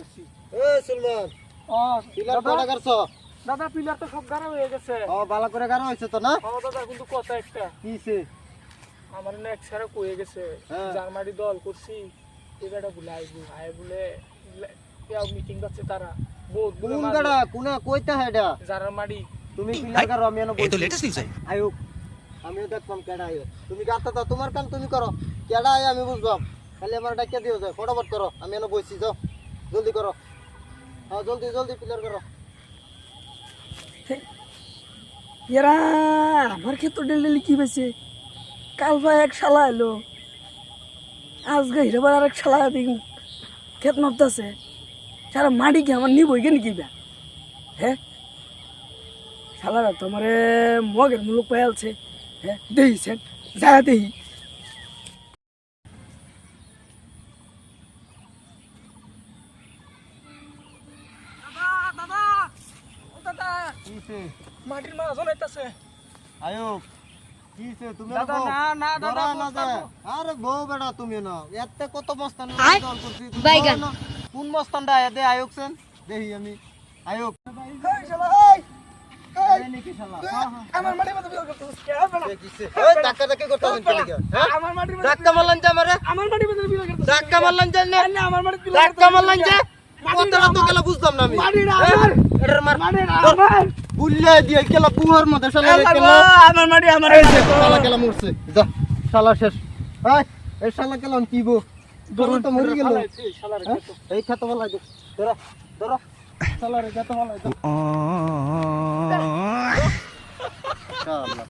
এ Sulman ও pillar কয়টা করছো? দাদা পিলার তো সব গাড়া হয়ে গেছে। ও ভালো করে গাড়া হইছে তো না? ও দাদা কিন্তু কথা একটা কিছে? আমার না একসারা কয়ে গেছে হ্যাঁ। জার্মানি দল করছি এবারে বুলাইবো আয় বলে কেউ মিটিং করছে তারা বহুত বলে কোন গাড়া কোনা কইতা হেডা? জার্মানি তুমি পিলার গাড়ো আমি এনো এই তো বলছি। লেটেস্ট নিউজ আয়ুব আমিও দেখলাম কেডা আয় তুমি গাড়তে দাও তোমার কাম তুমি করো কেডা আয় আমি বুঝলাম খালি আমার ডাকিয়া দিও যায় ফটাফট করো আমি এনো বইছি যাও জলদি করো হ্যাঁ জলদি জলদি পিলার করো এরা আমার ক্ষেত্র ডেলি কি পেয়েছে কাল ভাই এক শালা এলো আজকে হিরেবার আর এক শালা দেখুন ক্ষেত মাপতেছে সারা মাটি কি আমার নিবই কেন কি ব্যা হ্যাঁ শালারা তো আমার মগের মুলুক পাইলছে হ্যাঁ দেখিছেন যা দেখি কিছে মাটির মাছ হইতাছে আয়ুব কিছে তুমি দাদা, বউ? না, না, দাদা, ধরা না বস্তা যায়। বউ। আরে বউ বেটা তুমি না এতে কত মস্তান দল করছি তুমি বাইগান। বউ না। কোন মস্তানটা এদে আয়ুব সেন দেখি আমি আয়ুব এই শালা এই এই নাকি শালা হ্যাঁ হ্যাঁ আমার মাটির মাঝে বিল করতেছিস কে বেটা দেখিছে ওই ধাক্কা ধাক্কি করতে হবে কেন হ্যাঁ আমার মাটির মাঝে ধাক্কা মারলাম যে আমারে আমার মাটির মাঝে বিল করতেছিস ধাক্কা মারলাম যে না না আমার মাটির বিল ধাক্কা মারলাম যে কতটা তো গেল বুঝলাম না আমি মাটিটা হ্যাঁ? আমার এটার মার মাটিটা আমার বুল্লে দিয়ে গেল বুহার মধ্যে শালা আল্লাহ গেল গো, আমার মাটি আমার শালা গেল মরছে যা শালা শেষ এই এই শালা গেল কি বো গরু তো মরে গেল শালা রে হ্যাঁ? এই খেত বলাই দে ধরো ধরো শালা রে খেত বলাই দে শালা